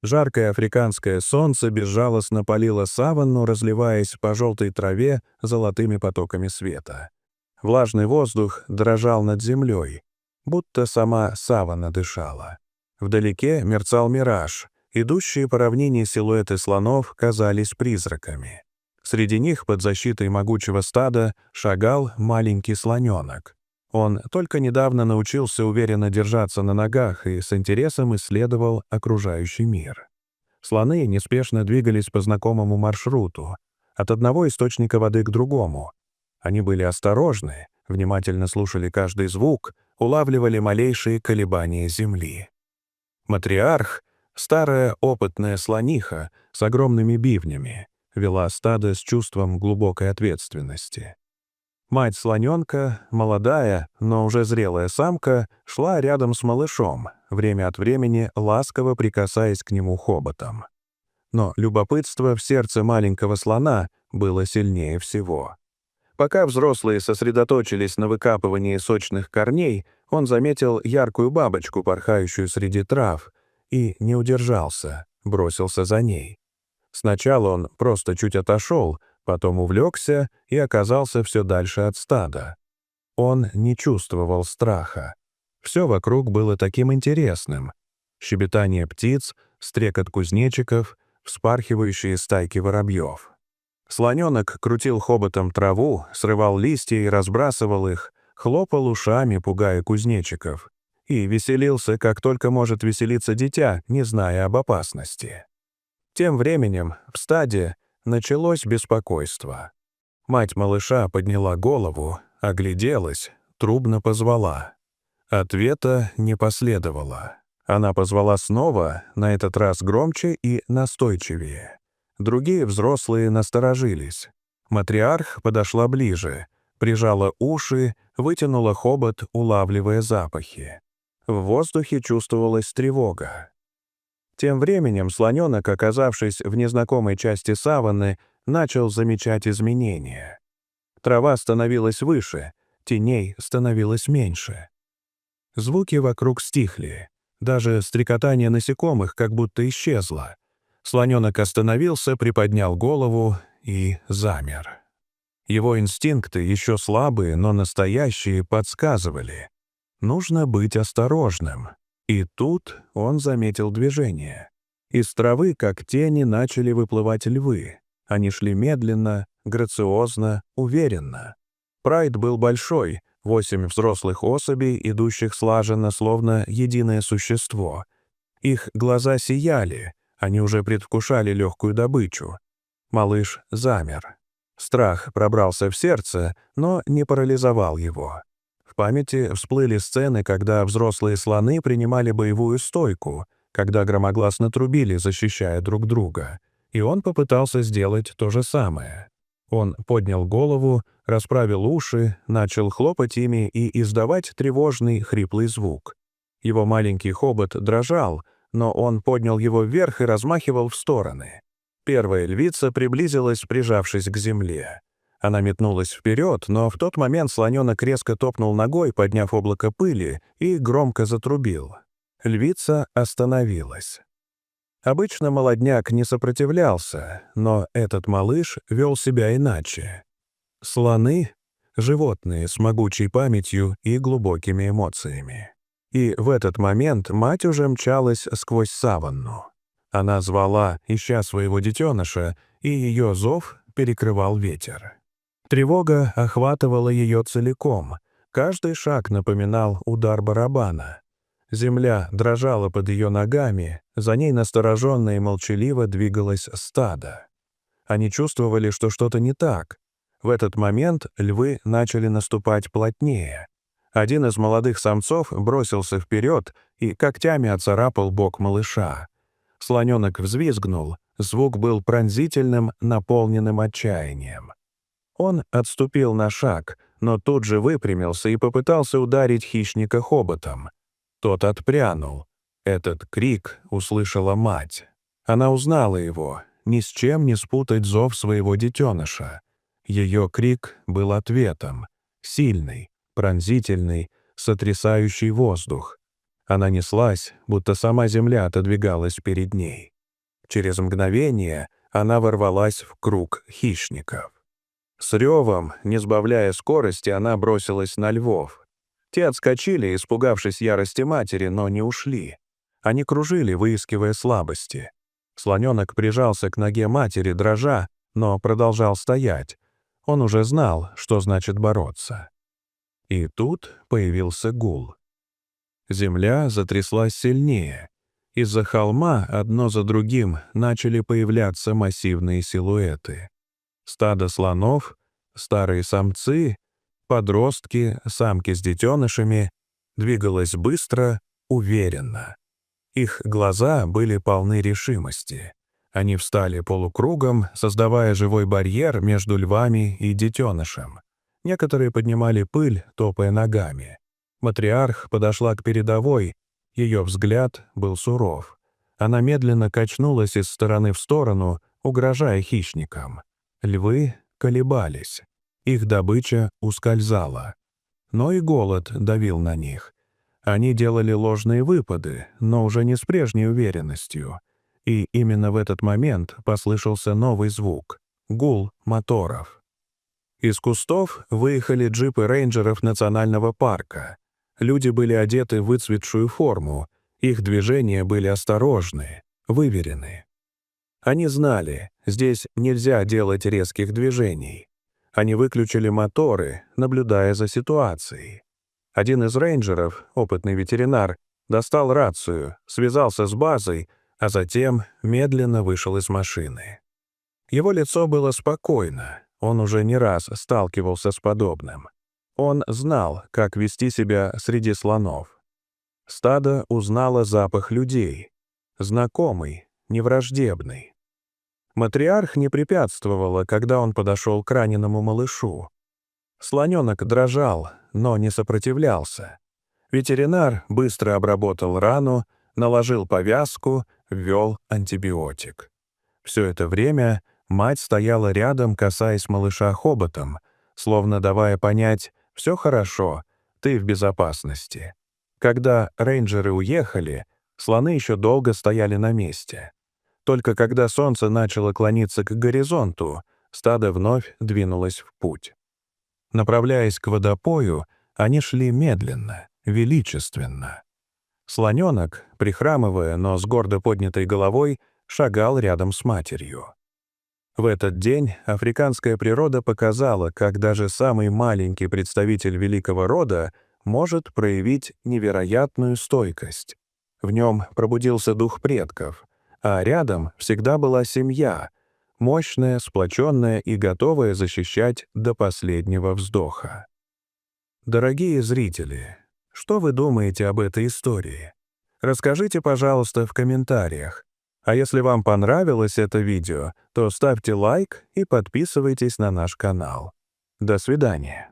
Жаркое африканское солнце безжалостно палило саванну, разливаясь по желтой траве золотыми потоками света. Влажный воздух дрожал над землей, будто сама саванна дышала. Вдалеке мерцал мираж. Идущие по равнине силуэты слонов казались призраками. Среди них, под защитой могучего стада, шагал маленький слоненок. Он только недавно научился уверенно держаться на ногах и с интересом исследовал окружающий мир. Слоны неспешно двигались по знакомому маршруту, от одного источника воды к другому. Они были осторожны, внимательно слушали каждый звук, улавливали малейшие колебания земли. Матриарх, старая опытная слониха с огромными бивнями, вела стадо с чувством глубокой ответственности. Мать слоненка, молодая, но уже зрелая самка, шла рядом с малышом, время от времени ласково прикасаясь к нему хоботом. Но любопытство в сердце маленького слона было сильнее всего. Пока взрослые сосредоточились на выкапывании сочных корней, он заметил яркую бабочку, порхающую среди трав, и не удержался, бросился за ней. Сначала он просто чуть отошел, потом увлекся и оказался все дальше от стада. Он не чувствовал страха. Все вокруг было таким интересным. Щебетание птиц, стрекот кузнечиков, вспархивающие стайки воробьев. Слоненок крутил хоботом траву, срывал листья и разбрасывал их, хлопал ушами, пугая кузнечиков, и веселился, как только может веселиться дитя, не зная об опасности. Тем временем в стаде началось беспокойство. Мать малыша подняла голову, огляделась, трубно позвала. Ответа не последовало. Она позвала снова, на этот раз громче и настойчивее. Другие взрослые насторожились. Матриарх подошла ближе, прижала уши, вытянула хобот, улавливая запахи. В воздухе чувствовалась тревога. Тем временем слоненок, оказавшись в незнакомой части саванны, начал замечать изменения. Трава становилась выше, теней становилось меньше. Звуки вокруг стихли. Даже стрекотание насекомых как будто исчезло. Слоненок остановился, приподнял голову и замер. Его инстинкты, еще слабые, но настоящие, подсказывали. Нужно быть осторожным. И тут он заметил движение. Из травы, как тени, начали выплывать львы. Они шли медленно, грациозно, уверенно. Прайд был большой, 8 взрослых особей, идущих слаженно, словно единое существо. Их глаза сияли, они уже предвкушали легкую добычу. Малыш замер. Страх пробрался в сердце, но не парализовал его. В памяти всплыли сцены, когда взрослые слоны принимали боевую стойку, когда громогласно трубили, защищая друг друга. И он попытался сделать то же самое. Он поднял голову, расправил уши, начал хлопать ими и издавать тревожный, хриплый звук. Его маленький хобот дрожал, но он поднял его вверх и размахивал в стороны. Первая львица приблизилась, прижавшись к земле. Она метнулась вперед, но в тот момент слоненок резко топнул ногой, подняв облако пыли, и громко затрубил. Львица остановилась. Обычно молодняк не сопротивлялся, но этот малыш вел себя иначе. Слоны — животные с могучей памятью и глубокими эмоциями. И в этот момент мать уже мчалась сквозь саванну. Она звала, ища своего детеныша, и ее зов перекрывал ветер. Тревога охватывала ее целиком. Каждый шаг напоминал удар барабана. Земля дрожала под ее ногами, за ней настороженно и молчаливо двигалось стадо. Они чувствовали, что что-то не так. В этот момент львы начали наступать плотнее. Один из молодых самцов бросился вперед и когтями оцарапал бок малыша. Слоненок взвизгнул, звук был пронзительным, наполненным отчаянием. Он отступил на шаг, но тут же выпрямился и попытался ударить хищника хоботом. Тот отпрянул. Этот крик услышала мать. Она узнала его, ни с чем не спутать зов своего детеныша. Ее крик был ответом, сильный, пронзительный, сотрясающий воздух. Она неслась, будто сама земля отодвигалась перед ней. Через мгновение она ворвалась в круг хищников. С ревом, не сбавляя скорости, она бросилась на львов. Те отскочили, испугавшись ярости матери, но не ушли. Они кружили, выискивая слабости. Слоненок прижался к ноге матери, дрожа, но продолжал стоять. Он уже знал, что значит бороться. И тут появился гул. Земля затряслась сильнее. Из-за холма одно за другим начали появляться массивные силуэты. Стадо слонов, старые самцы, подростки, самки с детенышами двигалось быстро, уверенно. Их глаза были полны решимости. Они встали полукругом, создавая живой барьер между львами и детенышем. Некоторые поднимали пыль, топая ногами. Матриарх подошла к передовой, ее взгляд был суров. Она медленно качнулась из стороны в сторону, угрожая хищникам. Львы колебались. Их добыча ускользала. Но и голод давил на них. Они делали ложные выпады, но уже не с прежней уверенностью. И именно в этот момент послышался новый звук — гул моторов. Из кустов выехали джипы рейнджеров национального парка. Люди были одеты в выцветшую форму, их движения были осторожны, выверены. Они знали, здесь нельзя делать резких движений. Они выключили моторы, наблюдая за ситуацией. Один из рейнджеров, опытный ветеринар, достал рацию, связался с базой, а затем медленно вышел из машины. Его лицо было спокойно, он уже не раз сталкивался с подобным. Он знал, как вести себя среди слонов. Стадо узнало запах людей. Знакомый, невраждебный. Матриарх не препятствовала, когда он подошел к раненому малышу. Слоненок дрожал, но не сопротивлялся. Ветеринар быстро обработал рану, наложил повязку, ввел антибиотик. Все это время мать стояла рядом, касаясь малыша хоботом, словно давая понять: «Все хорошо, ты в безопасности». Когда рейнджеры уехали, слоны еще долго стояли на месте. Только когда солнце начало клониться к горизонту, стадо вновь двинулось в путь. Направляясь к водопою, они шли медленно, величественно. Слоненок, прихрамывая, но с гордо поднятой головой, шагал рядом с матерью. В этот день африканская природа показала, как даже самый маленький представитель великого рода может проявить невероятную стойкость. В нем пробудился дух предков, а рядом всегда была семья, мощная, сплоченная и готовая защищать до последнего вздоха. Дорогие зрители, что вы думаете об этой истории? Расскажите, пожалуйста, в комментариях. А если вам понравилось это видео, то ставьте лайк и подписывайтесь на наш канал. До свидания.